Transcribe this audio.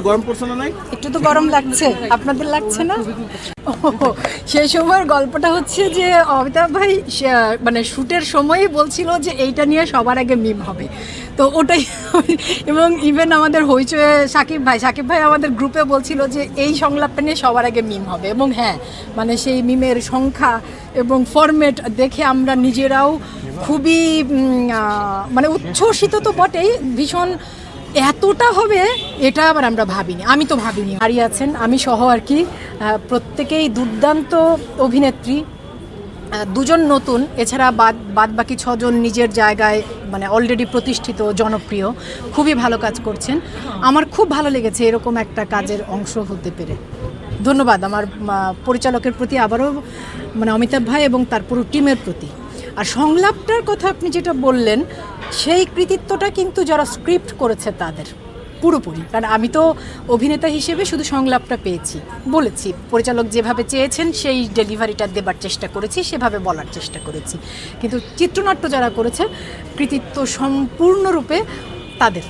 গরম পড়ছে না? নাই একটু তো গরম লাগছে, আপনাদের লাগছে না? সেই সময়ের গল্পটা হচ্ছে যে অমিতাভ ভাই মানে শ্যুটের সময়ই বলছিল যে এইটা নিয়ে সবার আগে মিম হবে, তো ওটাই। এবং ইভেন আমাদের হইচয়ে সাকিব ভাই আমাদের গ্রুপে বলছিল যে এই সংলাপটা নিয়ে সবার আগে মিম হবে। এবং হ্যাঁ, মানে সেই মিমের সংখ্যা এবং ফরম্যাট দেখে আমরা নিজেরাও খুবই মানে উচ্ছ্বসিত তো বটেই, ভীষণ এতটা হবে এটা আবার আমরা ভাবিনি, আমি তো ভাবিনি। হারিয়ে আছেন আমি সহ আর কি, প্রত্যেকেই দুর্দান্ত অভিনেত্রী, দুজন নতুন, এছাড়া বাদ বাকি ছজন নিজের জায়গায় মানে অলরেডি প্রতিষ্ঠিত, জনপ্রিয়, খুবই ভালো কাজ করছেন। আমার খুব ভালো লেগেছে এরকম একটা কাজের অংশ হতে পেরে। ধন্যবাদ আমার পরিচালকের প্রতি আবারও, মানে অমিতাভ ভাই এবং তার পুরো টিমের প্রতি। আর সংলাপটার কথা আপনি যেটা বললেন, সেই কৃতিত্বটা কিন্তু যারা স্ক্রিপ্ট করেছে তাদের পুরোপুরি, কারণ আমি তো অভিনেতা হিসেবে শুধু সংলাপটা পেয়েছি, বলেছি পরিচালক যেভাবে চেয়েছেন সেই ডেলিভারিটা দেবার চেষ্টা করেছি, সেভাবে বলার চেষ্টা করেছি, কিন্তু চিত্রনাট্য যারা করেছে কৃতিত্ব সম্পূর্ণরূপে তাদের।